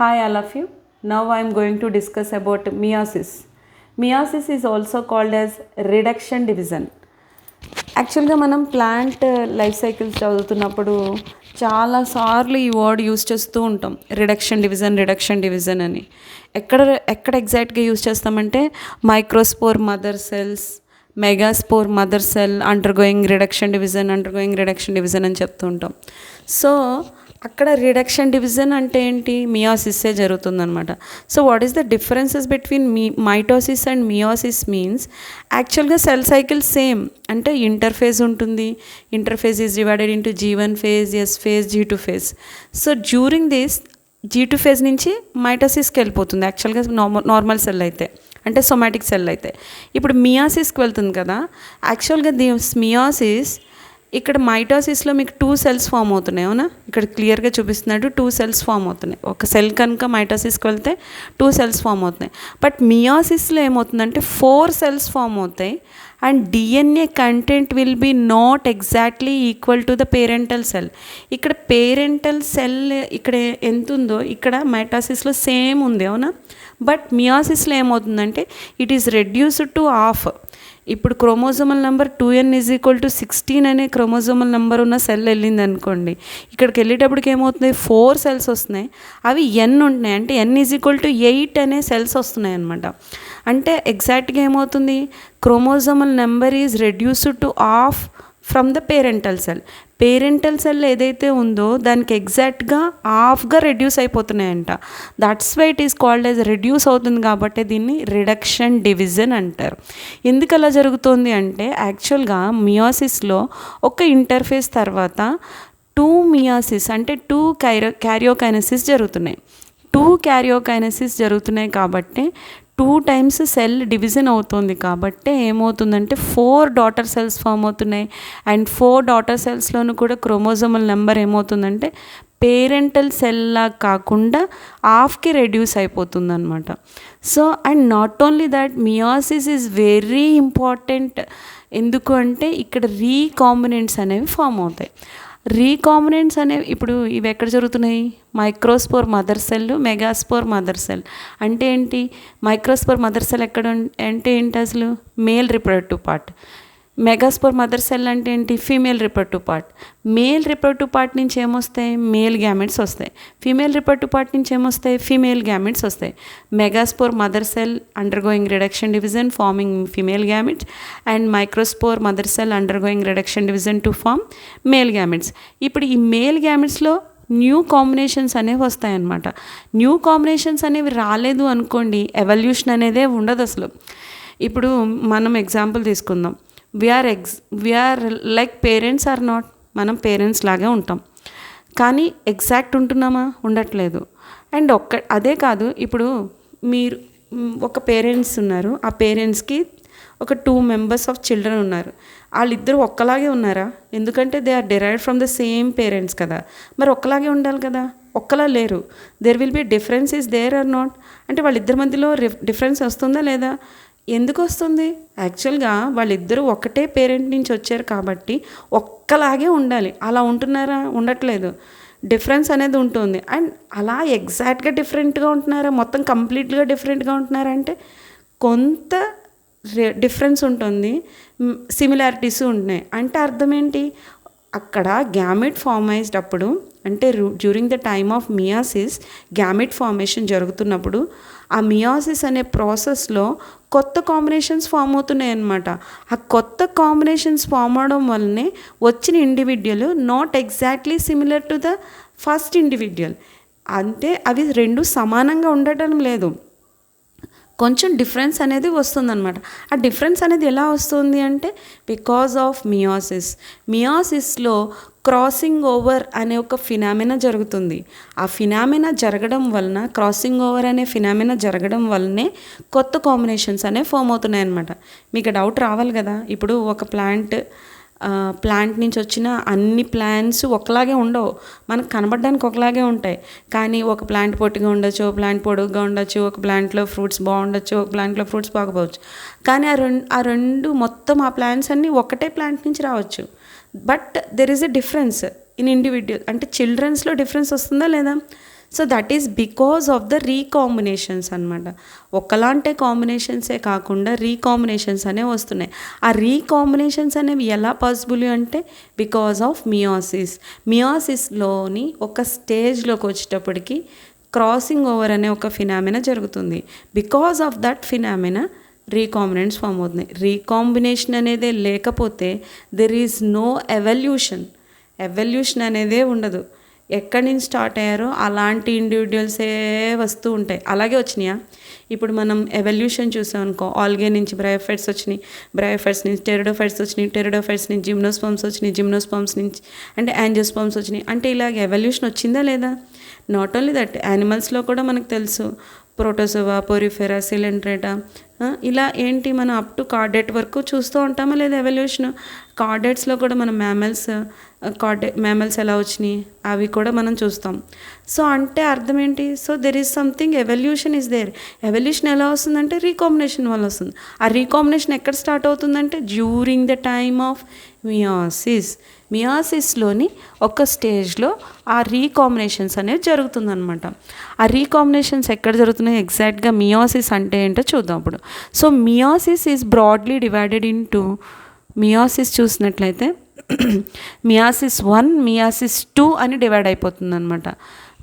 Hi all of you. Now I am going to discuss about meiosis. Meiosis is also called as reduction division. యాక్చువల్గా మనం plant life cycles చదువుతున్నప్పుడు చాలాసార్లు ఈ word use చేస్తూ ఉంటాం, reduction division అని. ఎక్కడ ఎగ్జాక్ట్గా యూస్ చేస్తామంటే microspore mother cells, megaspore mother cell undergoing reduction division అని చెప్తూ ఉంటాం. సో అక్కడ రిడక్షన్ డివిజన్ అంటే ఏంటి? మియోసిస్సే జరుగుతుందనమాట. So what is the differences between mitosis and meiosis means యాక్చువల్గా సెల్ సైకిల్ సేమ్, అంటే ఇంటర్ఫేజ్ ఉంటుంది. Interphase is divided into G1 phase, S phase, G2 phase. So during this G2 phase నుంచి మైటోసిస్కి వెళ్ళిపోతుంది యాక్చువల్గా normal cell అయితే, అంటే somatic cell అయితే. ఇప్పుడు మియోసిస్కి వెళ్తుంది కదా. యాక్చువల్గా మియోసిస్ ఇక్కడ మైటోసిస్లో మీకు 2 cells ఫామ్ అవుతున్నాయి, అవునా? ఇక్కడ క్లియర్గా చూపిస్తున్నాడు 2 cells ఫామ్ అవుతున్నాయి. ఒక సెల్ కనుక మైటోసిస్కి వెళ్తే 2 cells ఫామ్ అవుతున్నాయి. బట్ మియోసిస్లో ఏమవుతుందంటే 4 cells ఫామ్ అవుతాయి. And DNA content will be not exactly equal to the parental cell. ఇక్కడ పేరెంటల్ సెల్ ఇక్కడ ఎంత ఉందో ఇక్కడ మైటోసిస్లో సేమ్ ఉంది, అవునా? బట్ మియోసిస్లో ఏమవుతుందంటే it is reduced to half. ఇప్పుడు క్రోమోజోమల్ నెంబర్ 2n = 16 అనే క్రోమోజోమల్ నెంబర్ ఉన్న సెల్ వెళ్ళింది అనుకోండి. ఇక్కడికి వెళ్ళేటప్పటికి ఏమవుతుంది? 4 cells వస్తున్నాయి, అవి n ఉంటున్నాయి, అంటే n = 8 అనే సెల్స్ వస్తున్నాయి అనమాట. అంటే ఎగ్జాక్ట్గా ఏమవుతుంది? Chromosomal number is reduced to half from the parental cell. Parental cell ఏదైతే ఉందో దానికి ఎగ్జాక్ట్గా హాఫ్గా రెడ్యూస్ అయిపోతున్నాయంట. That's why it is called as reduce అవుతుంది కాబట్టి దీన్ని రిడక్షన్ డివిజన్ అంటారు. ఎందుకు అలా జరుగుతుంది అంటే యాక్చువల్గా మియోసిస్లో ఒక ఇంటర్ఫేస్ తర్వాత 2 మియోసిస్ అంటే 2 క్యారియోకైనసిస్ జరుగుతున్నాయి. 2 క్యారియోకైనసిస్ జరుగుతున్నాయి కాబట్టి 2 times సెల్ డివిజన్ అవుతుంది. కాబట్టి ఏమవుతుందంటే 4 daughter cells ఫామ్ అవుతున్నాయి. అండ్ 4 daughter cellsలోనూ కూడా క్రోమోజోమల్ నెంబర్ ఏమవుతుందంటే పేరెంటల్ సెల్లా కాకుండా హాఫ్కి రెడ్యూస్ అయిపోతుంది అనమాట. So and not only that, meiosis is very important. ఎందుకు అంటే ఇక్కడ రీకాంబినెంట్స్ అనేవి ఫామ్ అవుతాయి. రీకాంబినెంట్స్ అనేవి ఇప్పుడు ఇవి ఎక్కడ జరుగుతున్నాయి? Microspore mother cell, megaspore mother cell. అంటే ఏంటి? మైక్రోస్పోర్ మదర్ సెల్ ఎక్కడ అంటే ఏంటి అసలు? Male reproductive part. Megaspore mother cell అంటే ఏంటి? Female reproductive part. Male reproductive part నుంచి ఏమొస్తాయి? మేల్ గ్యామెట్స్ వస్తాయి. ఫీమేల్ రిప్రొడక్టివ్ పార్ట్ నుంచి ఏమొస్తాయి? ఫీమేల్ గ్యామెట్స్ వస్తాయి. Megaspore mother cell undergoing reduction division forming female gametes, and microspore mother cell undergoing reduction division to form male gametes. ఇప్పుడు ఈ male గ్యామెట్స్లో new combinations అనేవి వస్తాయన్నమాట. న్యూ కాంబినేషన్స్ అనేవి రాలేదు అనుకోండి, ఎవల్యూషన్ అనేదే ఉండదు అసలు. ఇప్పుడు మనం ఎగ్జాంపుల్ తీసుకుందాం. We are like parents are not. మనం పేరెంట్స్ లాగే ఉంటాం, కానీ ఎగ్జాక్ట్ ఉంటున్నామా? ఉండట్లేదు. అండ్ అదే కాదు, ఇప్పుడు మీరు ఒక పేరెంట్స్ ఉన్నారు, ఆ పేరెంట్స్కి ఒక 2 members ఆఫ్ చిల్డ్రన్ ఉన్నారు. వాళ్ళిద్దరూ ఒక్కలాగే ఉన్నారా? ఎందుకంటే they are derived from the same parents కదా. మరి ఒక్కలాగే ఉండాలి కదా, ఒక్కలా లేరు. There will be difference is there are not. అంటే వాళ్ళిద్దరి మధ్యలో డిఫరెన్స్ వస్తుందా లేదా? ఎందుకు వస్తుంది? యాక్చువల్గా వాళ్ళిద్దరూ ఒకటే పేరెంట్ నుంచి వచ్చారు కాబట్టి ఒక్కలాగే ఉండాలి. అలా ఉంటున్నారా? ఉండట్లేదు. డిఫరెన్స్ అనేది ఉంటుంది. అండ్ అలా ఎగ్జాక్ట్గా డిఫరెంట్గా ఉంటున్నారా? మొత్తం కంప్లీట్గా డిఫరెంట్గా ఉంటున్నారా అంటే కొంత డిఫరెన్స్ ఉంటుంది, సిమిలారిటీస్ ఉంటున్నాయి. అంటే అర్థం ఏంటి? అక్కడ గ్యామెట్ ఫామ్ అయ్యేటప్పుడు, అంటే during the time of meiosis gamete formation జరుగుతున్నప్పుడు ఆ మియోసిస్ అనే ప్రాసెస్లో కొత్త కాంబినేషన్స్ ఫామ్ అవుతున్నాయి అన్నమాట. ఆ కొత్త కాంబినేషన్స్ ఫామ్ అవడం వల్లనే వచ్చిన individual not exactly similar to the first individual. అంటే అవి 2 సమానంగా ఉండటం లేదు, కొంచెం డిఫరెన్స్ అనేది వస్తుందన్నమాట. ఆ డిఫరెన్స్ అనేది ఎలా వస్తుంది అంటే బికాజ్ ఆఫ్ మియోసిస్లో క్రాసింగ్ ఓవర్ అనే ఒక ఫినామినా జరుగుతుంది. ఆ ఫినామినా జరగడం వలన, క్రాసింగ్ ఓవర్ అనే ఫినామినా జరగడం వల్లనే కొత్త కాంబినేషన్స్ అనేవి ఫామ్ అవుతున్నాయి అన్నమాట. మీకు డౌట్ రావాలి కదా, ఇప్పుడు ఒక ప్లాంట్ నుంచి వచ్చిన అన్ని ప్లాంట్స్ ఒకలాగే ఉండవు, మనకు కనబడడానికి ఒకలాగే ఉంటాయి. కానీ ఒక ప్లాంట్ పొట్టిగా ఉండొచ్చు, ఒక ప్లాంట్ పొడుగ్గా ఉండొచ్చు, ఒక ప్లాంట్లో ఫ్రూట్స్ బాగుండొచ్చు, ఒక ప్లాంట్లో ఫ్రూట్స్ బాగపోవచ్చు. కానీ ఆ రెండు మొత్తం ఆ ప్లాంట్స్ అన్నీ ఒకటే ప్లాంట్ నుంచి రావచ్చు. But there is a difference in individual. అంటే చిల్డ్రన్స్లో డిఫరెన్స్ వస్తుందా లేదా? So that is because of the recombinations అనమాట. ఒకలాంటి కాంబినేషన్సే కాకుండా రీకాంబినేషన్స్ అనేవి వస్తున్నాయి. ఆ రీకాంబినేషన్స్ అనేవి ఎలా పాసిబుల్ అంటే బికాజ్ ఆఫ్ మియోసిస్. మియోసిస్లోని ఒక స్టేజ్లోకి వచ్చేటప్పటికి క్రాసింగ్ ఓవర్ అనే ఒక ఫినామినా జరుగుతుంది. Because of that phenomena recombinants form అవుతున్నాయి. రీకాంబినేషన్ అనేదే లేకపోతే there is no evolution. Evolution అనేదే ఉండదు. ఎక్కడి నుంచి స్టార్ట్ అయ్యారో అలాంటి ఇండివిజువల్సే వస్తూ ఉంటాయి. అలాగే వచ్చినాయా? ఇప్పుడు మనం ఎవల్యూషన్ చూసాం అనుకో, ఆల్గే నుంచి బ్రయోఫైట్స్ వచ్చినాయి, బ్రయోఫైట్స్ నుంచి టెరిడోఫైట్స్ వచ్చినాయి, టెరిడోఫైట్స్ నుంచి జిమ్నోస్పర్మ్స్ వచ్చినాయి, జిమ్నోస్పర్మ్స్ నుంచి అంటే యాంజియోస్పర్మ్స్ వచ్చినాయి. అంటే ఇలాగ ఎవల్యూషన్ వచ్చిందా లేదా? నాట్ ఓన్లీ దట్, యానిమల్స్లో కూడా మనకు తెలుసు ప్రోటోజోవా, పోరిఫెరా, సిలెంట్రేటా, ఇలా ఏంటి మనం అప్ టు కార్డెట్ వరకు చూస్తూ ఉంటామా లేదా ఎవల్యూషన్? కార్డెట్స్లో కూడా మనం మ్యామల్స్ ఎలా వచ్చినాయి అవి కూడా మనం చూస్తాం. సో అంటే అర్థం ఏంటి? So there is something, evolution is there. Evolution ఎలా వస్తుందంటే రీకాంబినేషన్ వల్ల వస్తుంది. ఆ రీకాంబినేషన్ ఎక్కడ స్టార్ట్ అవుతుందంటే during the time of meiosis. మియోసిస్లోని ఒక స్టేజ్లో ఆ రీకాంబినేషన్స్ అనేవి జరుగుతుందన్నమాట. ఆ రీకాంబినేషన్స్ ఎక్కడ జరుగుతున్నాయి ఎగ్జాక్ట్గా మియోసిస్ అంటే ఏంటో చూద్దాం ఇప్పుడు. So meiosis is broadly divided into, meiosis చూసినట్లయితే మియాసిస్ 1, మియాసిస్ 2 అని డివైడ్ అయిపోతుంది అనమాట.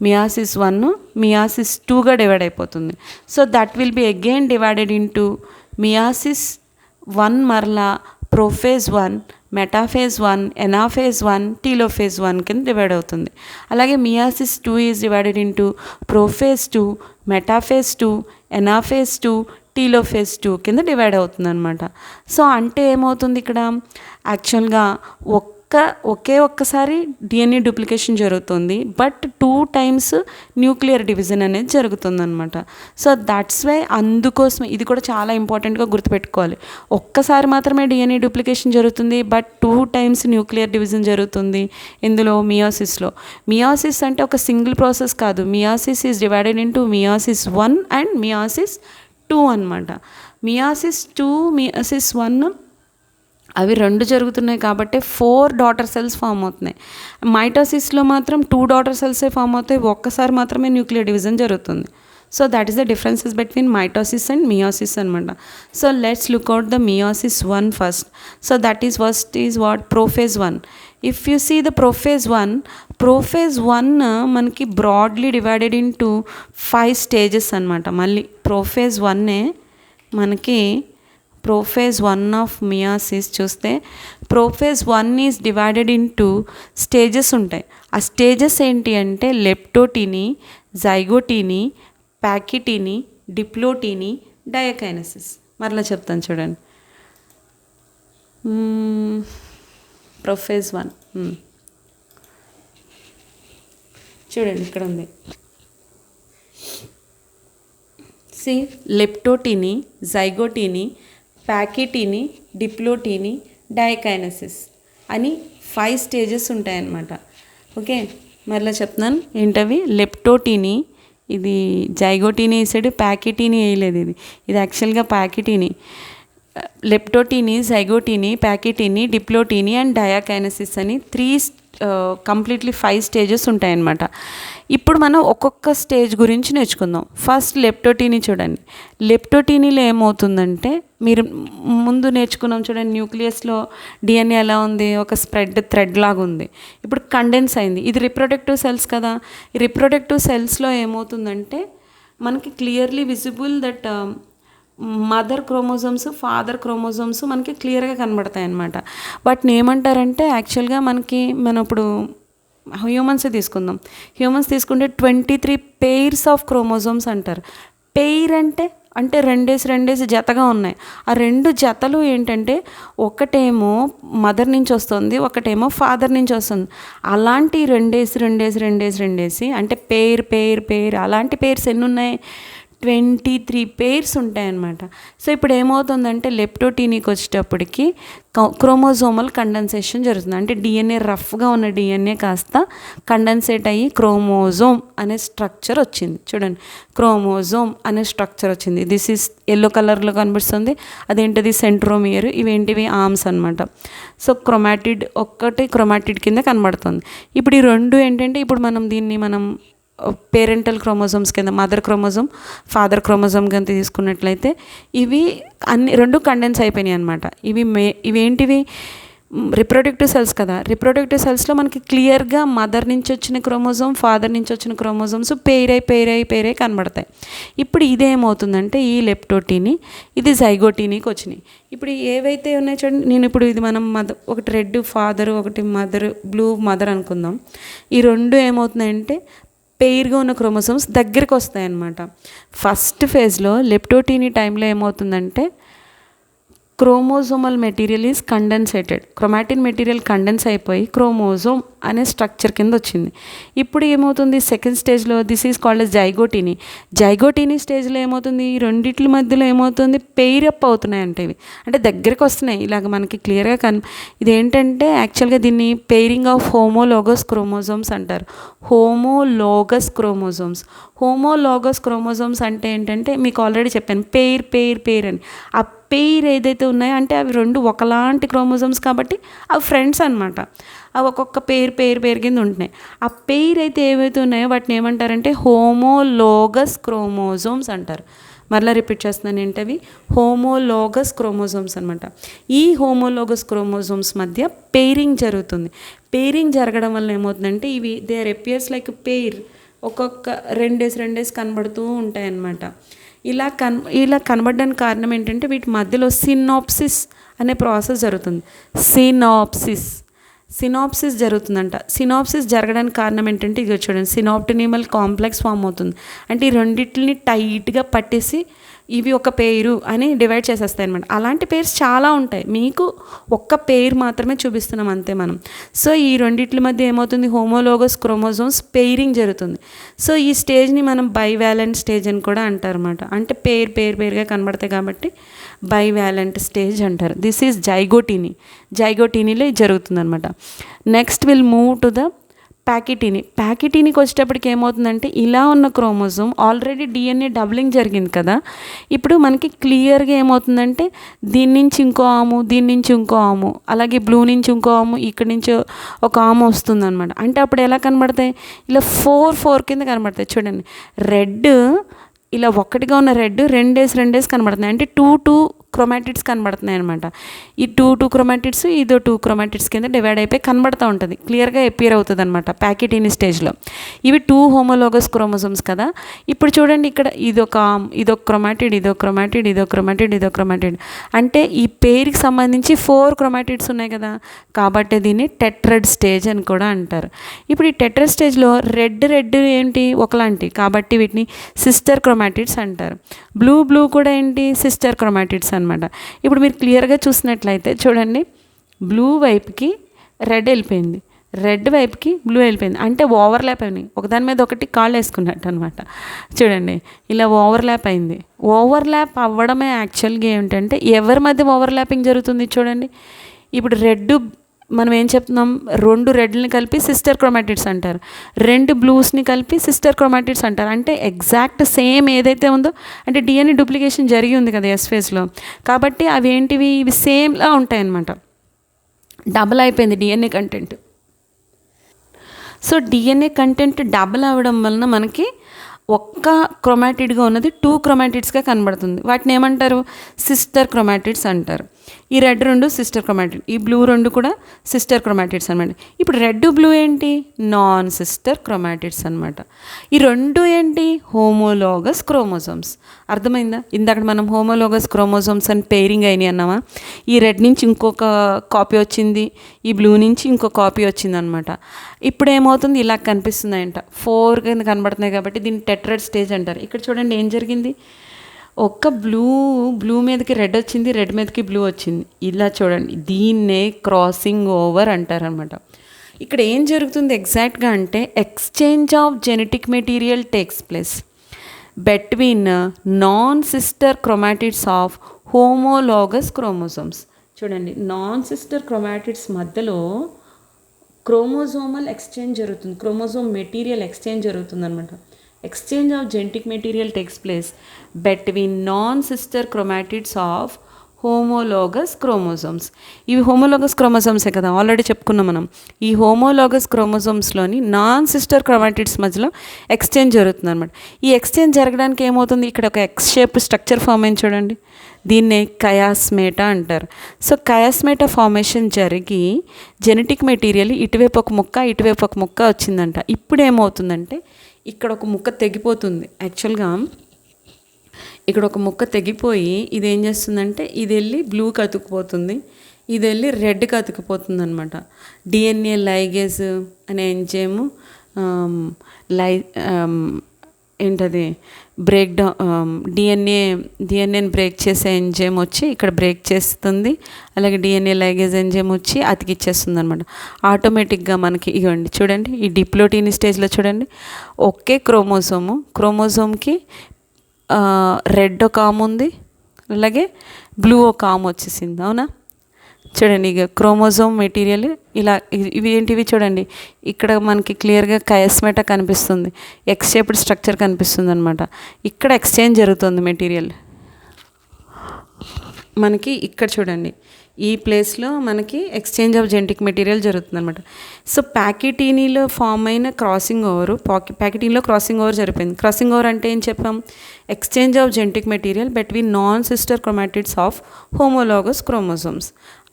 మియాసిస్ 1 మియాసిస్ 2గా డివైడ్ అయిపోతుంది. So that will be again divided into meiosis 1 మరలా ప్రోఫేజ్ 1, మెటాఫేజ్ 1, ఎనాఫేజ్ 1, టీలోఫేజ్ 1 కింద డివైడ్ అవుతుంది. అలాగే meiosis 2 is divided into prophase 2, metaphase 2, anaphase 2, telophase 2 కింద డివైడ్ అవుతుంది అనమాట. సో అంటే ఏమవుతుంది ఇక్కడ యాక్చువల్గా ఒకే ఒక్కసారి డిఎన్ఏ డూప్లికేషన్ జరుగుతుంది, బట్ 2 టైమ్స్ న్యూక్లియర్ డివిజన్ అనేది జరుగుతుంది అనమాట. సో దట్స్ వై, అందుకోసమే ఇది కూడా చాలా ఇంపార్టెంట్గా గుర్తుపెట్టుకోవాలి. ఒక్కసారి మాత్రమే డిఎన్ఏ డూప్లికేషన్ జరుగుతుంది, బట్ 2 టైమ్స్ న్యూక్లియర్ డివిజన్ జరుగుతుంది. ఇందులో మియోసిస్లో. మియోసిస్ అంటే ఒక సింగిల్ ప్రాసెస్ కాదు. Meiosis is divided into meiosis 1 and meiosis 2 అనమాట. మియోసిస్ 2, మియోసిస్ 1 అవి 2 జరుగుతున్నాయి కాబట్టి 4 డాటర్ సెల్స్ ఫామ్ అవుతున్నాయి. మైటోసిస్లో మాత్రం 2 డాటర్ సెల్సే ఫామ్ అవుతాయి, ఒక్కసారి మాత్రమే న్యూక్లియర్ డివిజన్ జరుగుతుంది. So that is the differences between mitosis and meiosis అనమాట. So let's look out the meiosis 1 first. So that is first is what? Prophase 1. If you see the prophase 1 మనకి Bradley divided into 5 stages అనమాట. మళ్ళీ prophase 1 మనకి prophase 1 of meiosis చూస్తే prophase 1 is divided into stages ఉంటాయి. ఆ stages ఏంటి అంటే లెప్టోటీని, zygotene, pachytene, డిప్లోటీని, diakinesis. మరలా చెప్తాను చూడండి. ప్రోఫేజ్ 1 చూడండి ఇక్కడ ఉంది. సి లెప్టోటీని, జైగోటీని, ప్యాకిటీని, డిప్లోటీని, డయాకైనసిస్ అని 5 స్టేజెస్ ఉంటాయన్నమాట. ఓకే, మరలా చెప్తున్నాను ఏంటవి? లెప్టోటీని, ఇది జైగోటీని వేసాడు, ప్యాకిటీని వేయలేదు. ఇది యాక్చువల్గా ప్యాకిటీని. లెప్టోటీని, zygotene, pachytene, diplotene and diakinesis అని 3 కంప్లీట్లీ 5 స్టేజెస్ ఉంటాయన్నమాట. ఇప్పుడు మనం ఒక్కొక్క స్టేజ్ గురించి నేర్చుకుందాం. ఫస్ట్ లెప్టోటీని చూడండి. లెప్టోటీనీలో ఏమవుతుందంటే మీరు ముందు నేర్చుకున్నాం చూడండి, న్యూక్లియస్లో డిఎన్ఏ ఎలా ఉంది? ఒక థ్రెడ్ లాగా ఉంది. ఇప్పుడు కండెన్స్ అయింది. ఇది రిప్రొడక్టివ్ సెల్స్ కదా. ఈ రిప్రొడక్టివ్ సెల్స్లో ఏమవుతుందంటే మనకి clearly visible that mother chromosomes, father chromosomes మనకి క్లియర్గా కనబడతాయి అన్నమాట. వాటిని ఏమంటారంటే యాక్చువల్గా మనం ఇప్పుడు హ్యూమన్స్ తీసుకుందాం. హ్యూమన్స్ తీసుకుంటే 23 పెయిర్స్ ఆఫ్ క్రోమోజోమ్స్ అంటారు. పెయిర్ అంటే 2 జతగా ఉన్నాయి. ఆ 2 జతలు ఏంటంటే ఒకటేమో మదర్ నుంచి వస్తుంది, ఒకటేమో ఫాదర్ నుంచి వస్తుంది. అలాంటి 2 అంటే పెయిర్ అలాంటి పెయిర్స్ ఎన్ని ఉన్నాయి? 23 పెయిర్స్ ఉంటాయన్నమాట. సో ఇప్పుడు ఏమవుతుందంటే లెప్టోటీనీకి వచ్చేటప్పటికి క్రోమోజోమల్ కండెన్సేషన్ జరుగుతుంది. అంటే డిఎన్ఏ రఫ్గా ఉన్న డిఎన్ఏ కాస్త కండెన్సేట్ అయ్యి క్రోమోజోమ్ అనే స్ట్రక్చర్ వచ్చింది. చూడండి, క్రోమోజోమ్ అనే స్ట్రక్చర్ వచ్చింది. దిస్ ఈస్ ఎల్లో కలర్లో కనిపిస్తుంది. అదేంటిది? సెంట్రోమియర్. ఇవేంటివి? ఆర్మ్స్ అనమాట. సో క్రోమాటిడ్ కింద కనబడుతుంది. ఇప్పుడు ఈ 2 ఏంటంటే ఇప్పుడు మనం దీన్ని పేరెంటల్ క్రోమోజోమ్స్ కింద మదర్ క్రోమోజోమ్, ఫాదర్ క్రోమోజోమ్ కింద తీసుకున్నట్లయితే ఇవి రెండు కండెన్స్ అయిపోయినాయి అనమాట. ఇవేంటివి రిప్రొడక్టివ్ సెల్స్ కదా. రిప్రొడక్టివ్ సెల్స్లో మనకి క్లియర్గా మదర్ నుంచి వచ్చిన క్రోమోజోమ్, ఫాదర్ నుంచి వచ్చిన క్రోమోజోమ్స్ పేరై కనబడతాయి. ఇప్పుడు ఇదేమవుతుందంటే ఈ లెప్టోటీని, ఇది జైగోటీనికి వచ్చినాయి. ఇప్పుడు ఏవైతే ఉన్నాయో చూడండి, నేను ఇప్పుడు ఇది మనం ఒకటి రెడ్ ఫాదర్, ఒకటి మదర్, బ్లూ మదర్ అనుకుందాం. ఈ రెండు ఏమవుతున్నాయంటే పెయిర్గా ఉన్న క్రోమోజోమ్స్ దగ్గరికి వస్తాయన్నమాట. ఫస్ట్ ఫేజ్లో లెప్టోటీని టైంలో ఏమవుతుందంటే chromosomal material is condensated. Chromatin material condense అయిపోయి క్రోమోజోమ్ అనే స్ట్రక్చర్ కింద వచ్చింది. ఇప్పుడు ఏమవుతుంది సెకండ్ స్టేజ్లో, this is called as zygotene. Zygotene స్టేజ్లో ఏమవుతుంది, ఈ రెండిట్ల మధ్యలో ఏమవుతుంది, పెయిరప్ అవుతున్నాయి. అంటే ఇవి అంటే దగ్గరికి వస్తున్నాయి. ఇలాగ మనకి క్లియర్గా ఇదేంటంటే యాక్చువల్గా దీన్ని పెయిరింగ్ ఆఫ్ హోమోలోగస్ క్రోమోజోమ్స్ అంటారు. Homologous chromosomes. హోమోలోగస్ క్రోమోజోమ్స్ అంటే ఏంటంటే మీకు ఆల్రెడీ చెప్పాను, పెయిర్ అని. ఆ పెయిర్ ఏదైతే ఉన్నాయో అంటే అవి రెండు ఒకలాంటి క్రోమోజోమ్స్ కాబట్టి అవి ఫ్రెండ్స్ అనమాట. అవి ఒక్కొక్క పేరు కింద ఉంటున్నాయి. ఆ పెయిర్ అయితే ఏవైతే ఉన్నాయో వాటిని ఏమంటారంటే హోమోలోగస్ క్రోమోజోమ్స్ అంటారు. మరలా రిపీట్ చేస్తున్నాను ఏంటవి, హోమోలోగస్ క్రోమోజోమ్స్ అనమాట. ఈ హోమోలోగస్ క్రోమోజోమ్స్ మధ్య పెయిరింగ్ జరుగుతుంది. పెయిరింగ్ జరగడం వల్ల ఏమవుతుందంటే ఇవి they are appears like pair, ఒక్కొక్క రెండేసి కనబడుతూ ఉంటాయి అన్నమాట. ఇలా కనబడడానికి కారణం ఏంటంటే వీటి మధ్యలో సినాప్సిస్ అనే ప్రాసెస్ జరుగుతుంది. సినాప్సిస్ జరుగుతుందంట. సినాప్సిస్ జరగడానికి కారణం ఏంటంటే ఇది చూడండి, సినాప్టినిమల్ కాంప్లెక్స్ ఫామ్ అవుతుంది. అంటే ఈ రెండింటిని టైట్గా పట్టేసి ఇవి ఒక పేరు అని డివైడ్ చేసేస్తాయి అనమాట. అలాంటి పేర్స్ చాలా ఉంటాయి, మీకు ఒక్క పేరు మాత్రమే చూపిస్తున్నాం అంతే మనం. సో ఈ రెండిట్ల మధ్య ఏమవుతుంది, హోమోలోగస్ క్రోమోజోమ్స్ పెయిరింగ్ జరుగుతుంది. సో ఈ స్టేజ్ని మనం బైవాలెంట్ స్టేజ్ అని కూడా అంటారు అనమాట. అంటే పేరుగా కనబడతాయి కాబట్టి బైవాలెంట్ స్టేజ్ అంటారు. దిస్ ఈజ్ జైగోటీనీలో జరుగుతుంది అనమాట. Next will move to the ప్యాకిటీనికి వచ్చేటప్పటికి ఏమవుతుందంటే ఇలా ఉన్న క్రోమోజోమ్ ఆల్రెడీ డిఎన్ఏ డబ్లింగ్ జరిగింది కదా. ఇప్పుడు మనకి క్లియర్గా ఏమవుతుందంటే దీని నుంచి ఇంకో ఆము, అలాగే బ్లూ నుంచి ఇంకో ఆము, ఇక్కడి నుంచి ఒక ఆము వస్తుందన్నమాట. అంటే అప్పుడు ఎలా కనబడతాయి, ఇలా ఫోర్ కింద కనబడతాయి. చూడండి, రెడ్ ఇలా ఒక్కటిగా ఉన్న రెడ్ రెండేసి కనబడుతున్నాయి. అంటే టూ క్రోమాటిడ్స్ కనబడుతున్నాయి అనమాట. ఈ టూ క్రోమాటిడ్స్ ఇదో 2 క్రోమాటిడ్స్ కింద డివైడ్ అయిపోయి కనబడుతూ ఉంటుంది, క్లియర్గా అపియర్ అవుతుంది అనమాట ప్యాకిటీని స్టేజ్లో. ఇవి 2 హోమోలోగస్ క్రోమోజోమ్స్ కదా. ఇప్పుడు చూడండి, ఇక్కడ ఇదొక క్రోమాటిడ్. అంటే ఈ పేరుకి సంబంధించి 4 క్రోమాటిడ్స్ ఉన్నాయి కదా, కాబట్టి దీన్ని టెట్రడ్ స్టేజ్ అని కూడా అంటారు. ఇప్పుడు ఈ టెట్రడ్ స్టేజ్లో రెడ్ ఏంటి ఒకలాంటి, కాబట్టి వీటిని సిస్టర్ క్రోమాటిడ్స్ అంటారు. బ్లూ కూడా ఏంటి, సిస్టర్ క్రోమాటిడ్స్ అనమాట. ఇప్పుడు మీరు క్లియర్గా చూసినట్లయితే చూడండి, బ్లూ వైపుకి రెడ్ వెళ్ళిపోయింది, రెడ్ వైపుకి బ్లూ వెళ్ళిపోయింది. అంటే ఓవర్లాప్ అయినాయి, ఒకదాని మీద ఒకటి కాళ్ళు వేసుకున్నట్టు అనమాట. చూడండి, ఇలా ఓవర్లాప్ అయింది. ఓవర్లాప్ అవ్వడమే యాక్చువల్గా ఏమిటంటే ఎవరి మధ్య ఓవర్లాపింగ్ జరుగుతుంది చూడండి. ఇప్పుడు రెడ్ మనం ఏం చెప్తున్నాం, 2 రెడ్ని కలిపి సిస్టర్ క్రోమాటిడ్స్ అంటారు, 2 బ్లూస్ని కలిపి సిస్టర్ క్రోమాటిడ్స్ అంటారు. అంటే ఎగ్జాక్ట్ సేమ్ ఏదైతే ఉందో, అంటే డిఎన్ఏ డూప్లికేషన్ జరిగి ఉంది కదా ఎస్ ఫేజ్లో, కాబట్టి అవి ఏంటివి, ఇవి సేమ్లా ఉంటాయి అన్నమాట. డబుల్ అయిపోయింది DNA content. So DNA content double అవ్వడం వలన మనకి ఒక్క క్రోమాటిడ్గా ఉన్నది 2 క్రోమాటిడ్స్గా కనబడుతుంది. వాటిని ఏమంటారు, సిస్టర్ క్రోమాటిడ్స్ అంటారు. ఈ రెడ్ 2 సిస్టర్ క్రోమాటిడ్, ఈ బ్లూ 2 కూడా సిస్టర్ క్రోమాటిడ్స్ అనమాట. ఇప్పుడు రెడ్ బ్లూ ఏంటి, నాన్ సిస్టర్ క్రోమాటిడ్స్ అనమాట. ఈ 2 ఏంటి, హోమోలోగస్ క్రోమోజోమ్స్. అర్థమైందా, ఇందాక మనం హోమోలోగస్ క్రోమోజోమ్స్ అని పెయిరింగ్ అయినాయి అన్నామా. ఈ రెడ్ నుంచి ఇంకొక కాపీ వచ్చింది, ఈ బ్లూ నుంచి ఇంకో కాపీ వచ్చింది అనమాట. ఇప్పుడు ఏమవుతుంది, ఇలా కనిపిస్తున్నాయంట, 4 కింద కనబడుతున్నాయి కాబట్టి దీన్ని టెట్రడ్ స్టేజ్ అంటారు. ఇక్కడ చూడండి ఏం జరిగింది, ఒక్క బ్లూ మీదకి రెడ్ వచ్చింది, రెడ్ మీదకి బ్లూ వచ్చింది. ఇలా చూడండి, దీన్నే క్రాసింగ్ ఓవర్ అంటారనమాట. ఇక్కడ ఏం జరుగుతుంది ఎగ్జాక్ట్గా అంటే exchange of genetic material takes place between non-sister chromatids of homologous chromosomes. చూడండి, నాన్ సిస్టర్ క్రోమాటిడ్స్ మధ్యలో క్రోమోజోమల్ ఎక్స్చేంజ్ జరుగుతుంది, క్రోమోజోమ్ మెటీరియల్ ఎక్స్చేంజ్ జరుగుతుంది అనమాట. Exchange of genetic material takes place between non-sister chromatids of homologous chromosomes. ఇవి homologous క్రోమోజోమ్సే కదా, already చెప్పుకున్నాం మనం. ఈ హోమోలోగస్ క్రోమోజోమ్స్లోని నాన్ సిస్టర్ క్రోమాటిడ్స్ మధ్యలో ఎక్స్చేంజ్ జరుగుతుంది అనమాట. ఈ ఎక్స్చేంజ్ జరగడానికి ఏమవుతుంది, ఇక్కడ ఒక ఎక్స్ షేప్ స్ట్రక్చర్ ఫామ్ అయింది చూడండి, దీన్నే కయాస్మేటా అంటారు. సో కయాస్మేటా ఫార్మేషన్ జరిగి జెనెటిక్ మెటీరియల్ ఇటువైపు ఒక ముక్క ఇటువైపు ఒక ముక్క వచ్చిందంట. ఇప్పుడు ఏమవుతుందంటే ఇక్కడ ఒక ముక్క తెగిపోతుంది. యాక్చువల్గా ఇక్కడ ఒక ముక్క తెగిపోయి ఇది ఏం చేస్తుందంటే ఇది వెళ్ళి బ్లూకి అతుక్కుపోతుంది, ఇది వెళ్ళి రెడ్కి అతుక్కుపోతుంది అనమాట. డిఎన్ఏ లైగేజ్ అనే ఎంజైము ఏంటది బ్రేక్ డౌన్ డిఎన్ఏని బ్రేక్ చేసే ఎంజైమ్ వచ్చి ఇక్కడ బ్రేక్ చేస్తుంది. అలాగే డిఎన్ఏ లైగేజ్ ఎంజైమ్ వచ్చి అతికిచ్చేస్తుంది అనమాట. ఆటోమేటిక్గా మనకి ఇవ్వండి చూడండి, ఈ డిప్లోటీని స్టేజ్లో చూడండి, ఒకే క్రోమోజోమ్కి రెడ్ ఒక ఆమ్ ఉంది, అలాగే బ్లూ ఒక ఆమ్ వచ్చేసింది. అవునా, చూడండి ఇక క్రోమోజోమ్ మెటీరియల్ ఇలా ఇవి ఏంటివి చూడండి, ఇక్కడ మనకి క్లియర్గా కయాస్మేటా కనిపిస్తుంది, ఎక్స్ షేప్డ్ స్ట్రక్చర్ కనిపిస్తుంది అనమాట. ఇక్కడ ఎక్స్చేంజ్ జరుగుతుంది మెటీరియల్ మనకి. ఇక్కడ చూడండి ఈ ప్లేస్లో మనకి ఎక్స్చేంజ్ ఆఫ్ జెనెటిక్ మెటీరియల్ జరుగుతుంది అనమాట. సో ప్యాకిటీనీలో ఫామ్ అయిన క్రాసింగ్ ఓవర్, ప్యాకిటీనీలో క్రాసింగ్ ఓవర్ జరిపోయింది. క్రాసింగ్ ఓవర్ అంటే ఏం చెప్పాం, exchange of genetic material between non sister chromatids of homologous chromosomes.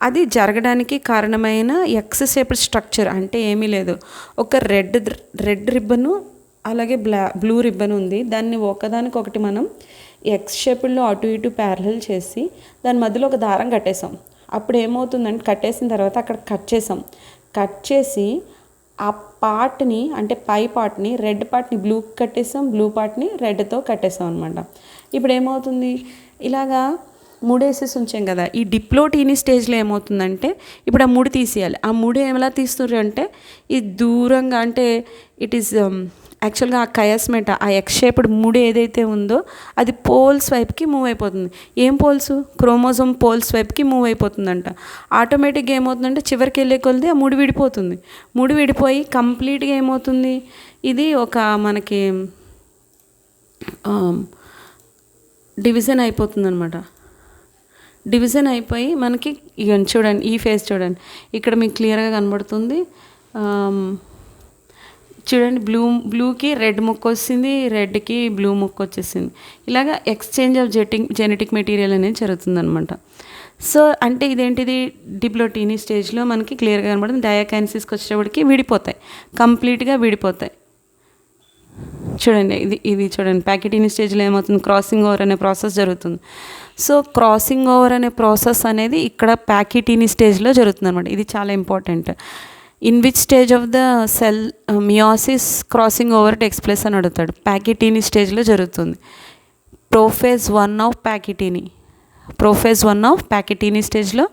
అది జరగడానికి కారణమైన ఎక్స్ షేప్డ్ స్ట్రక్చర్ అంటే ఏమీ లేదు, ఒక రెడ్ రిబ్బను అలాగే బ్లూ రిబ్బన్ ఉంది, దాన్ని ఒకదానికొకటి మనం ఎక్స్ షేప్లో అటు ఇటు ప్యారలల్ చేసి దాని మధ్యలో ఒక దారం కట్టేసాం. అప్పుడు ఏమవుతుందంటే కట్టేసిన తర్వాత అక్కడ కట్ చేసి ఆ పార్ట్ని అంటే పై పార్ట్ని రెడ్ పార్ట్ని బ్లూకి కట్టేసాం, బ్లూ పార్ట్ని రెడ్తో కట్టేసాం అనమాట. ఇప్పుడు ఏమవుతుంది, ఇలాగా మూడేసేసి ఉంచాం కదా, ఈ డిప్లోటీని స్టేజ్లో ఏమవుతుందంటే ఇప్పుడు ఆ ముడి తీసేయాలి. ఆ ముడి ఎలా తీస్తున్నారు అంటే ఈ దూరంగా అంటే ఇట్ ఈస్ యాక్చువల్గా ఆ కయాస్మేటా ఆ ఎక్స్ షేప్డ్ ముడి ఏదైతే ఉందో అది పోల్స్ వైపుకి మూవ్ అయిపోతుంది. ఏం పోల్స్, క్రోమోజోమ్ పోల్స్ వైపుకి మూవ్ అయిపోతుందంట. ఆటోమేటిక్గా ఏమవుతుందంటే చివరికి వెళ్ళే కొలిది ఆ ముడి విడిపోతుంది. ముడి విడిపోయి కంప్లీట్గా ఏమవుతుంది, ఇది ఒక మనకి డివిజన్ అయిపోతుంది అనమాట. డివిజన్ అయిపోయి మనకి ఇక చూడండి ఈ ఫేస్ చూడండి, ఇక్కడ మీకు క్లియర్గా కనబడుతుంది. చూడండి బ్లూకి రెడ్ ముక్క వచ్చింది, రెడ్కి బ్లూ ముక్క వచ్చేసింది. ఇలాగా ఎక్స్చేంజ్ ఆఫ్ జెనెటిక్ మెటీరియల్ అనేది జరుగుతుంది అనమాట. సో అంటే ఇదేంటిది డిప్లోటీని స్టేజ్లో మనకి క్లియర్గా కనబడుతుంది. డయాకైనసిస్కి వచ్చేటప్పటికి విడిపోతాయి, కంప్లీట్గా విడిపోతాయి. చూడండి ఇది చూడండి ప్యాకిటీని స్టేజ్లో ఏమవుతుంది, క్రాసింగ్ ఓవర్ అనే ప్రాసెస్ జరుగుతుంది. సో క్రాసింగ్ ఓవర్ అనే ప్రాసెస్ అనేది ఇక్కడ ప్యాకిటీని స్టేజ్లో జరుగుతుంది అనమాట. ఇది చాలా important. In which stage of the cell meiosis crossing over takes place అని అడుగుతాడు. ప్యాకిటీని స్టేజ్లో జరుగుతుంది. ప్రోఫేజ్ 1 ఆఫ్ ప్యాకిటీని స్టేజ్లో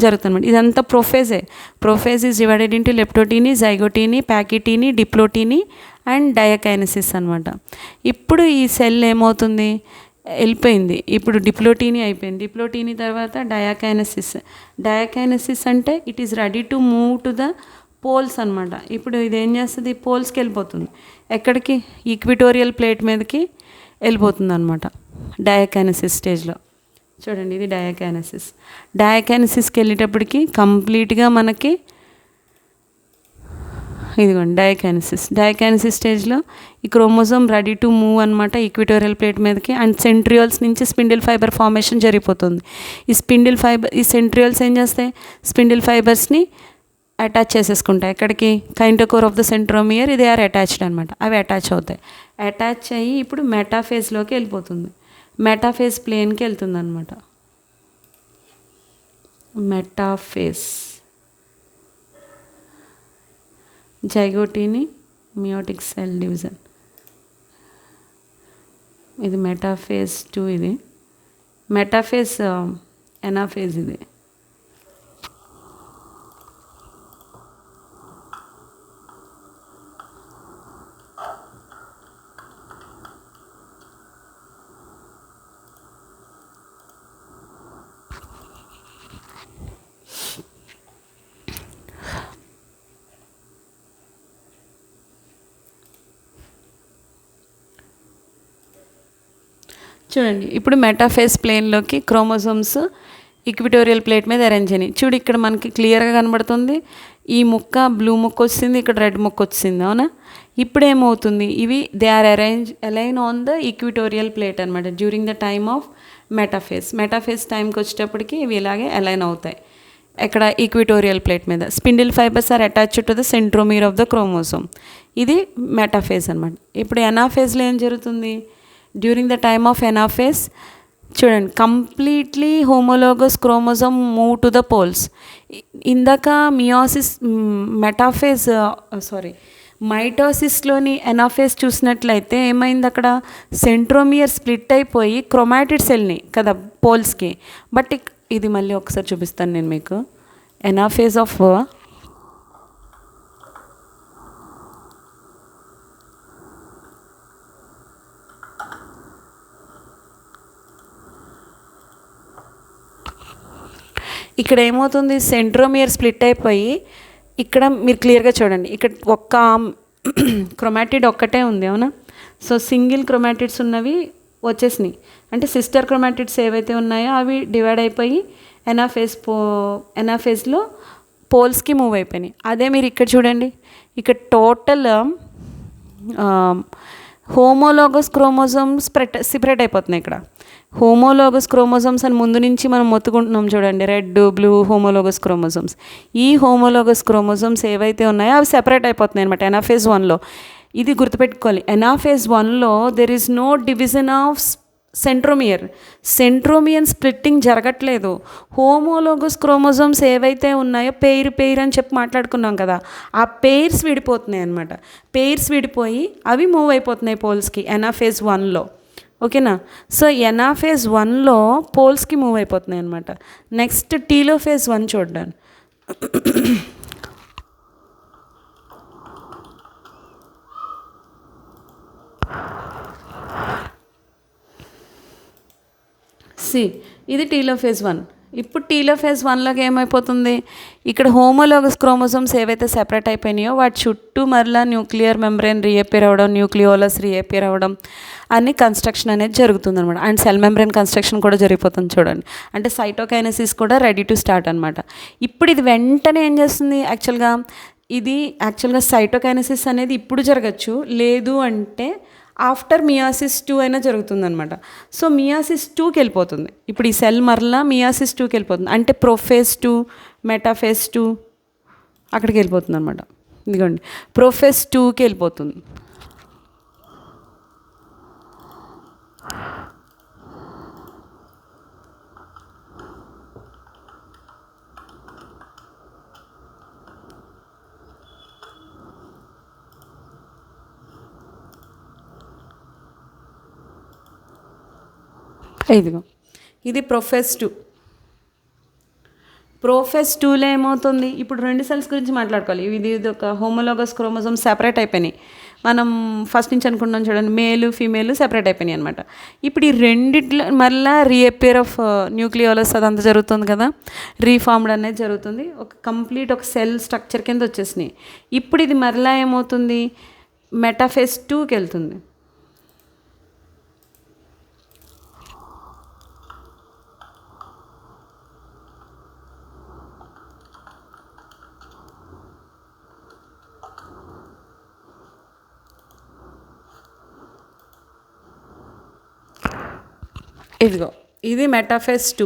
జరుగుతుంది. ఇదంతా prophase is divided into leptotene, zygotene, pachytene, diplotene and diakinesis అనమాట. ఇప్పుడు ఈ సెల్ ఏమవుతుంది, వెళ్ళిపోయింది. ఇప్పుడు డిప్లోటీని అయిపోయింది. డిప్లోటీని తర్వాత డయాకైనసిస్ అంటే it is ready to move to the poles అనమాట. ఇప్పుడు ఇది ఏం చేస్తుంది, పోల్స్కి వెళ్ళిపోతుంది. ఎక్కడికి, ఈక్విటోరియల్ ప్లేట్ మీదకి వెళ్ళిపోతుంది అనమాట డయాకైనసిస్ స్టేజ్లో. చూడండి ఇది డయాకైనసిస్కి వెళ్ళేటప్పటికి కంప్లీట్గా మనకి ఇదిగోండి డయాకైనసిస్ స్టేజ్లో ఈ క్రోమోజోమ్ రెడీ టు మూవ్ అనమాట ఈక్విటోరియల్ ప్లేట్ మీదకి. అండ్ సెంట్రియోల్స్ నుంచి స్పిండిల్ ఫైబర్ ఫార్మేషన్ జరిగిపోతుంది. ఈ సెంట్రియోల్స్ ఏం చేస్తాయి, స్పిండిల్ ఫైబర్స్ని అటాచ్ చేసేసుకుంటాయి. ఎక్కడికి, కైంటోకోర్ ఆఫ్ ద సెంట్రోమియర్, ఇది ఆర్ అటాచ్డ్ అనమాట. అవి అటాచ్ అవుతాయి. అటాచ్ అయ్యి ఇప్పుడు మెటాఫేజ్లోకి వెళ్ళిపోతుంది. మెటాఫేజ్ ప్లేన్కి వెళ్తుంది అనమాట. మెటాఫేజ్ జైగోటీని మియోటిక్ సెల్ డివిజన్, ఇది మెటాఫేజ్ 2, ఇది మెటాఫేజ్ ఎనాఫేజ్. ఇది చూడండి ఇప్పుడు మెటాఫేజ్ ప్లేన్లోకి క్రోమోజోమ్స్ ఈక్విటోరియల్ ప్లేట్ మీద అరేంజ్ అయినాయి. చూడు ఇక్కడ మనకి క్లియర్గా కనబడుతుంది, ఈ ముక్క బ్లూ ముక్క వచ్చింది, ఇక్కడ రెడ్ ముక్క వచ్చింది, అవునా. ఇప్పుడు ఏమవుతుంది, ఇవి they are align on the equatorial plate అనమాట during the time of metaphase టైంకి వచ్చేటప్పటికి ఇవి ఇలాగే అలైన్ అవుతాయి. ఎక్కడ ఈక్విటోరియల్ ప్లేట్ మీద. Spindle fibres are attached to the centromere of the chromosome. ఇది మెటాఫేజ్ అనమాట. ఇప్పుడు ఎనాఫేజ్లో ఏం జరుగుతుంది, during the time of anaphase చూడండి, completely homologous chromosome move to the poles. ఇందాక మైటోసిస్లోని ఎనాఫేజ్ చూసినట్లయితే ఏమైంది, అక్కడ సెంట్రోమియర్ స్ప్లిట్ అయిపోయి క్రోమాటిడ్స్ వెళ్ళినాయి కదా పోల్స్కి. బట్ ఇది మళ్ళీ ఒకసారి చూపిస్తాను నేను మీకు. ఎనాఫేజ్ ఆఫ్ ఇక్కడ ఏమవుతుంది, సెంట్రోమియర్ స్ప్లిట్ అయిపోయి ఇక్కడ మీరు క్లియర్గా చూడండి, ఇక్కడ ఒక్క క్రోమాటిడ్ ఒక్కటే ఉంది, అవునా. సో సింగిల్ క్రోమాటిడ్స్ ఉన్నవి వచ్చేసినాయి, అంటే సిస్టర్ క్రోమాటిడ్స్ ఏవైతే ఉన్నాయో అవి డివైడ్ అయిపోయి ఎనాఫేజ్లో పోల్స్కి మూవ్ అయిపోయినాయి. అదే మీరు ఇక్కడ చూడండి, ఇక్కడ టోటల్ హోమోలోగస్ క్రోమోజోమ్స్ సెపరేట్ అయిపోతున్నాయి. ఇక్కడ హోమోలోగస్ క్రోమోజోమ్స్ అని ముందు నుంచి మనం మొత్తుకుంటున్నాం చూడండి, రెడ్ బ్లూ హోమోలోగస్ క్రోమోజోమ్స్. ఈ హోమోలోగస్ క్రోమోజోమ్స్ ఏవైతే ఉన్నాయో అవి సెపరేట్ అయిపోతున్నాయి అనమాట ఎనాఫేజ్ 1లో. ఇది గుర్తుపెట్టుకోవాలి, ఎనాఫేజ్ 1లో there is no division of centromere splitting జరగట్లేదు. హోమోలోగస్ క్రోమోజోమ్స్ ఏవైతే ఉన్నాయో పెయిర్ అని చెప్పి మాట్లాడుకున్నాం కదా, ఆ పెయిర్స్ విడిపోతున్నాయి అనమాట. పెయిర్స్ విడిపోయి అవి మూవ్ అయిపోతున్నాయి పోల్స్కి ఎనాఫేజ్ 1లో, ఓకేనా. సో ఎనాఫేజ్ 1లో పోల్స్కి మూవ్ అయిపోతున్నాయి అనమాట. నెక్స్ట్ టీలోఫేజ్ 1 చూడండి. ఇది టీలోఫేజ్ 1. ఇప్పుడు టీలోఫేజ్ 1లోకి ఏమైపోతుంది, ఇక్కడ హోమోలోగస్ క్రోమోజోమ్స్ ఏవైతే సెపరేట్ అయిపోయినాయో వాటి చుట్టూ మరలా న్యూక్లియర్ మెంబ్రెయిన్ రీఅపియర్ అవ్వడం, న్యూక్లియోలస్ రీఅపియర్ అవ్వడం అన్ని కన్స్ట్రక్షన్ అనేది జరుగుతుంది అనమాట. అండ్ సెల్ మెంబ్రెయిన్ కన్స్ట్రక్షన్ కూడా జరిగిపోతుంది చూడండి, అంటే సైటోకైనసిస్ కూడా రెడీ టు స్టార్ట్ అనమాట. ఇప్పుడు ఇది వెంటనే ఏం చేస్తుంది, యాక్చువల్గా సైటోకైనసిస్ అనేది ఇప్పుడు జరగచ్చు, లేదు అంటే ఆఫ్టర్ మియాసిస్ 2 అయినా జరుగుతుందనమాట. సో మియాసిస్ 2కి వెళ్ళిపోతుంది. ఇప్పుడు ఈ సెల్ మరలా మియాసిస్ 2కి వెళ్ళిపోతుంది, అంటే ప్రొఫేజ్ 2 మెటాఫేజ్ 2 అక్కడికి వెళ్ళిపోతుంది అనమాట. ఇదిగోండి ప్రొఫేజ్ 2కి వెళ్ళిపోతుంది. ఇదిగో ఇది ప్రొఫేజ్ 2. ప్రొఫేజ్ 2లో ఏమవుతుంది, ఇప్పుడు 2 సెల్స్ గురించి మాట్లాడుకోవాలి. ఇది ఒక హోమోలోగస్ క్రోమోజోమ్ సెపరేట్ అయిపోయినాయి. మనం ఫస్ట్ నుంచి అనుకుంటున్నాం చూడండి, మేలు ఫీమేల్ సెపరేట్ అయిపోయినాయి అనమాట. ఇప్పుడు ఈ రెండిట్లో మళ్ళీ రీఅపియర్ ఆఫ్ న్యూక్లియోలస్ అదంతా జరుగుతుంది కదా, రీఫార్మ్డ్ అనేది జరుగుతుంది, ఒక కంప్లీట్ ఒక సెల్ స్ట్రక్చర్ కింద వచ్చేసినాయి. ఇప్పుడు ఇది మరలా ఏమవుతుంది, మెటాఫేజ్ 2కి వెళ్తుంది. ఇదిగో ఇది మెటాఫేజ్ 2.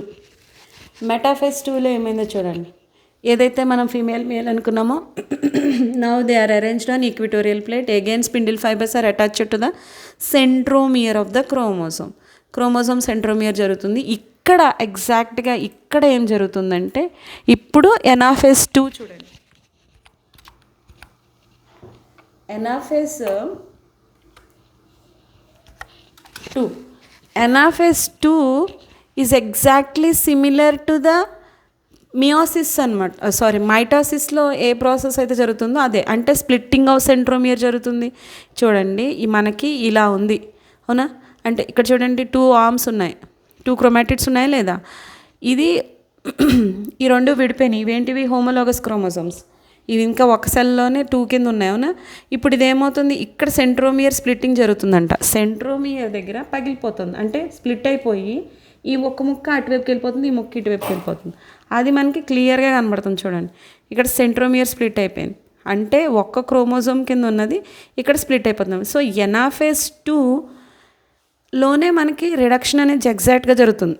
మెటాఫేజ్ 2లో ఏమైందో చూడండి, ఏదైతే మనం ఫీమేల్ మేల్ అనుకున్నామో now they are arranged on equatorial plate. Again spindle fibres are attached to the centromere of the chromosome centromere జరుగుతుంది. ఇక్కడ ఎగ్జాక్ట్గా ఇక్కడ ఏం జరుగుతుందంటే, ఇప్పుడు ఎనాఫేజ్ 2 చూడండి. Anaphase 2 is exactly similar to the meiosis అనమాట. మైటోసిస్లో ఏ ప్రాసెస్ అయితే జరుగుతుందో అదే, అంటే స్ప్లిట్టింగ్ ఆఫ్ సెంట్రోమియర్ జరుగుతుంది. చూడండి మనకి ఇలా ఉంది, అవునా. అంటే ఇక్కడ చూడండి 2 ఆర్మ్స్ ఉన్నాయి, 2 క్రోమాటిడ్స్ ఉన్నాయి లేదా. ఇది ఈ 2 విడిపోయినాయి. ఇవేంటివి, హోమోలోగస్ క్రోమోజోమ్స్. ఇవి ఇంకా ఒక సెల్లోనే 2 కింద ఉన్నాయి అవునా. ఇప్పుడు ఇదేమవుతుంది, ఇక్కడ సెంట్రోమియర్ స్ప్లిట్టింగ్ జరుగుతుందంట. సెంట్రోమియర్ దగ్గర పగిలిపోతుంది, అంటే స్ప్లిట్ అయిపోయి ఈ ఒక్క ముక్క అటువైపుకి వెళ్ళిపోతుంది, ఈ ముక్క ఇటువైపుకి వెళ్ళిపోతుంది. అది మనకి క్లియర్గా కనబడుతుంది చూడండి. ఇక్కడ సెంట్రోమియర్ స్ప్లిట్ అయిపోయింది, అంటే ఒక్క క్రోమోజోమ్ కింద ఉన్నది ఇక్కడ స్ప్లిట్ అయిపోతుంది. సో ఎనాఫేజ్ 2లోనే మనకి రిడక్షన్ అనేది ఎగ్జాక్ట్గా జరుగుతుంది.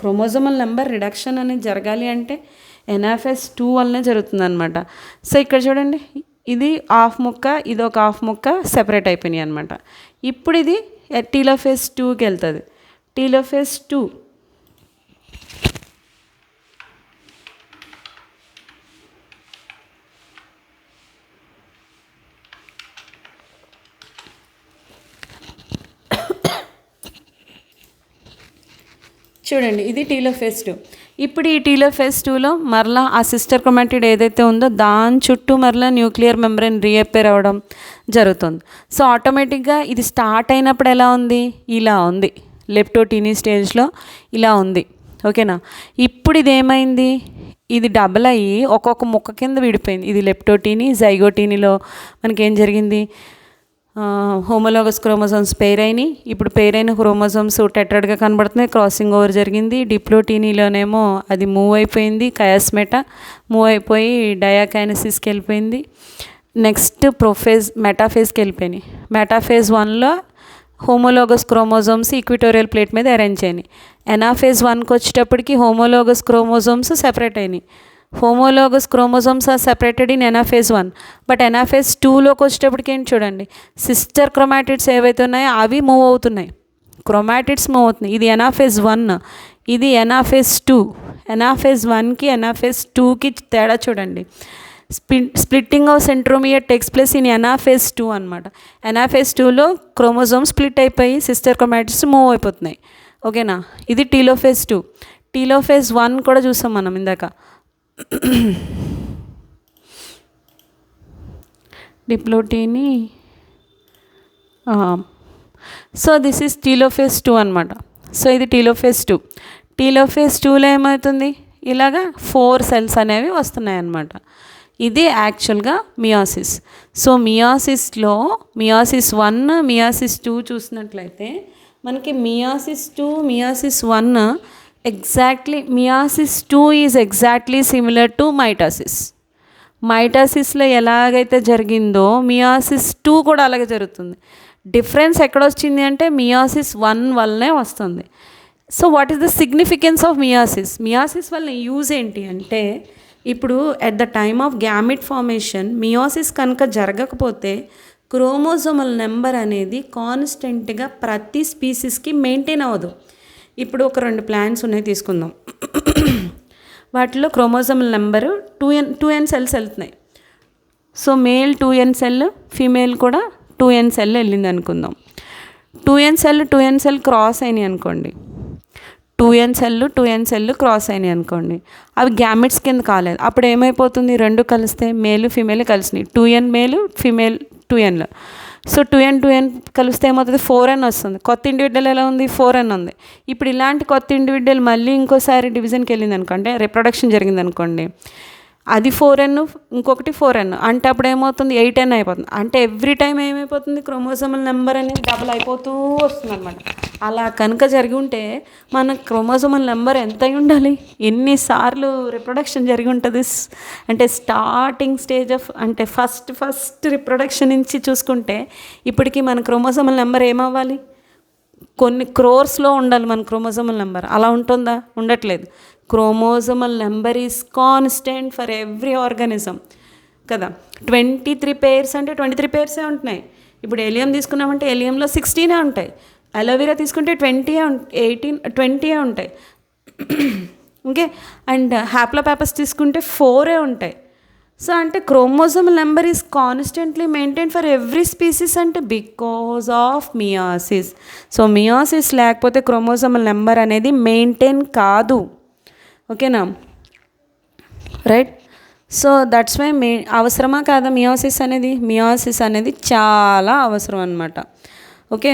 క్రోమోజోమల్ నెంబర్ రిడక్షన్ అనేది జరగాలి అంటే ఎనాఫేజ్ 2 వల్లనే జరుగుతుంది అనమాట. సో ఇక్కడ చూడండి, ఇది హాఫ్ ముక్క, ఇది ఒక హాఫ్ ముక్క సెపరేట్ అయిపోయినాయి అనమాట. ఇప్పుడు ఇది టీలోఫేజ్ 2కి వెళ్తుంది. టీలోఫేజ్ 2 చూడండి, ఇది టీలోఫేజ్ 2. ఇప్పుడు ఈ టీలోఫేజ్ 2లో మరలా ఆ సిస్టర్ క్రోమాటిడ్ ఏదైతే ఉందో దాని చుట్టూ మరలా న్యూక్లియర్ మెంబ్రెయిన్ రీఅపేర్ అవ్వడం జరుగుతుంది. సో ఆటోమేటిక్గా ఇది స్టార్ట్ అయినప్పుడు ఎలా ఉంది, ఇలా ఉంది, లెప్టోటీనీ స్టేజ్లో ఇలా ఉంది. ఓకేనా. ఇప్పుడు ఇది ఏమైంది, ఇది డబుల్ అయ్యి ఒక్కొక్క ముక్క కింద విడిపోయింది. ఇది లెప్టోటీనీ, జైగోటీనీలో మనకేం జరిగింది, హోమోలోగస్ క్రోమోజోమ్స్ పేర్ అయినాయి. ఇప్పుడు పేర్ అయిన క్రోమోజోమ్స్ టెట్రాడ్గా కనబడుతున్నాయి, క్రాసింగ్ ఓవర్ జరిగింది. డిప్లోటీనీలోనేమో అది మూవ్ అయిపోయింది, కయాస్మెటా మూవ్ అయిపోయి డయాకైనసిస్కి వెళ్ళిపోయింది. నెక్స్ట్ మెటాఫేజ్కి వెళ్ళిపోయినాయి. మెటాఫేజ్ 1లో హోమోలోగస్ క్రోమోజోమ్స్ ఈక్విటోరియల్ ప్లేట్ మీద అరేంజ్ అయినాయి. ఎనాఫేజ్ 1కి వచ్చేటప్పటికి హోమోలోగస్ క్రోమోజోమ్స్ సెపరేట్ అయినాయి. Homologous chromosomes are separated in anaphase 1. But anaphase 2లోకి వచ్చేటప్పటికి ఏంటి చూడండి, సిస్టర్ క్రోమాటిడ్స్ ఏవైతే ఉన్నాయో అవి మూవ్ అవుతున్నాయి, క్రోమాటిడ్స్ మూవ్ అవుతున్నాయి. ఇది ఎనాఫేజ్ 1, ఇది ఎనాఫేజ్ 2. ఎనాఫేజ్ 1కి ఎనాఫేజ్ 2కి తేడా చూడండి. Splitting of centromere takes place in anaphase 2 అనమాట. ఎనాఫేజ్ 2లో క్రోమోజోమ్ స్ప్లిట్ అయిపోయి సిస్టర్ క్రోమాటిడ్స్ మూవ్ అయిపోతున్నాయి. ఓకేనా. ఇది టీలోఫేజ్ 2. టీలోఫేజ్ 1 కూడా చూసాం మనం ఇందాక. డిప్లోటీనీ. సో దిస్ ఈజ్ టీలోఫేజ్ 2 అనమాట. సో ఇది టీలోఫేజ్ 2. టీలోఫేజ్ 2లో ఏమవుతుంది, ఇలాగా 4 సెల్స్ అనేవి వస్తున్నాయి అన్నమాట. ఇది యాక్చువల్గా మియాసిస్. సో మియాసిస్లో మియాసిస్ 1, మియాసిస్ 2 చూసినట్లయితే మనకి meiosis 2, meiosis 1 exactly, meiosis 2 is exactly similar to mitosis. మైటాసిస్లో ఎలాగైతే జరిగిందో మియాసిస్ 2 కూడా అలాగే జరుగుతుంది. డిఫరెన్స్ ఎక్కడొచ్చింది అంటే మియాసిస్ 1 వల్లనే వస్తుంది. So what is the significance of meiosis? Meiosis వల్ల యూజ్ ఏంటి అంటే, ఇప్పుడు at the time of gamete formation meiosis కనుక జరగకపోతే క్రోమోజోమల్ నెంబర్ అనేది కాన్స్టెంట్గా ప్రతి స్పీసీస్కి మెయింటైన్ అవ్వదు. ఇప్పుడు ఒక 2 ప్లాంట్స్ ఉన్నాయి తీసుకుందాం. వాటిలో క్రోమోజోమల్ నెంబరు 2n సెల్స్ వెళ్తున్నాయి. So male 2n cell, female కూడా 2n సెల్ వెళ్ళింది అనుకుందాం. 2n సెల్ క్రాస్ అయినాయి అనుకోండి, 2n సెల్ క్రాస్ అయినాయి అనుకోండి, అవి గ్యామెట్స్ కింద కాలేదు. అప్పుడు ఏమైపోతుంది, 2 కలిస్తే మేలు ఫీమేల్ కలిసినాయి, 2n మేలు ఫీమేల్ 2nలో. సో 2n కలిస్తే ఏమవుతుంది, 4n వస్తుంది. కొత్త ఇండివిజువల్ ఎలా ఉంది, 4n ఉంది. ఇప్పుడు ఇలాంటి కొత్త ఇండివిజువల్ మళ్ళీ ఇంకోసారి డివిజన్కి వెళ్ళింది అనుకోండి, రిప్రొడక్షన్ జరిగింది అనుకోండి, అది 4n, ఇంకొకటి 4n, అంటే అప్పుడు ఏమవుతుంది, 8n అయిపోతుంది. అంటే ఎవ్రీ టైం ఏమైపోతుంది, క్రోమోజోమల్ నెంబర్ అనేది డబుల్ అయిపోతూ వస్తుంది అనమాట. అలా కనుక జరిగి ఉంటే మన క్రోమోజోమల్ నెంబర్ ఎంత అయి ఉండాలి, ఎన్నిసార్లు రిప్రొడక్షన్ జరిగి ఉంటుంది. అంటే స్టార్టింగ్ స్టేజ్ ఆఫ్, అంటే ఫస్ట్ రిప్రొడక్షన్ నుంచి చూసుకుంటే ఇప్పటికీ మన క్రోమోజోమల్ నెంబర్ ఏమవ్వాలి, కొన్ని క్రోర్స్లో ఉండాలి మన క్రోమోజోమల్ నెంబర్. అలా ఉంటుందా, ఉండట్లేదు. Chromosomal number is constant for every organism కదా. 23 పేర్స్ అంటే 23 పేర్సే ఉంటున్నాయి. ఇప్పుడు ఎలియం తీసుకున్నామంటే ఎలియంలో 16 ఉంటాయి, అలోవెరా తీసుకుంటే 20 ఉంటాయి. ఓకే. అండ్ హ్యాప్లోపాపస్ తీసుకుంటే 4 ఉంటాయి. సో అంటే chromosomal number is constantly maintain for every species, అంటే because of meiosis. So meiosis లేకపోతే క్రోమోజోమల్ నెంబర్ అనేది మెయింటైన్ కాదు. ఓకేనా, రైట్. సో దట్స్ వై అవసరమా కాదా మియాసిస్ అనేది? మియాసిస్ అనేది చాలా అవసరం అన్నమాట. Okay.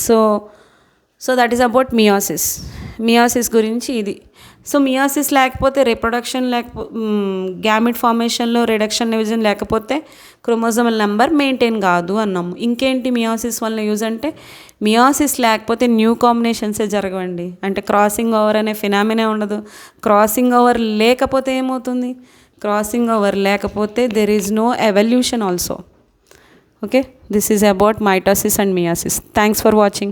So that is about meiosis గురించి ఇది. సో మియాసిస్ లేకపోతే రిప్రొడక్షన్ గ్యామిట్ ఫార్మేషన్లో రిడక్షన్ డివిజన్ లేకపోతే క్రోమోజోమల్ నెంబర్ మెయింటైన్ కాదు అన్నాము. ఇంకేంటి మియాసిస్ వల్ల యూజ్ అంటే, మియాసిస్ లేకపోతే న్యూ కాంబినేషన్సే జరగవండి. అంటే క్రాసింగ్ ఓవర్ అనే ఫినామినే ఉండదు. క్రాసింగ్ ఓవర్ లేకపోతే ఏమవుతుంది? క్రాసింగ్ ఓవర్ లేకపోతే there is no evolution also. Okay, this is about mitosis and meiosis. Thanks for watching.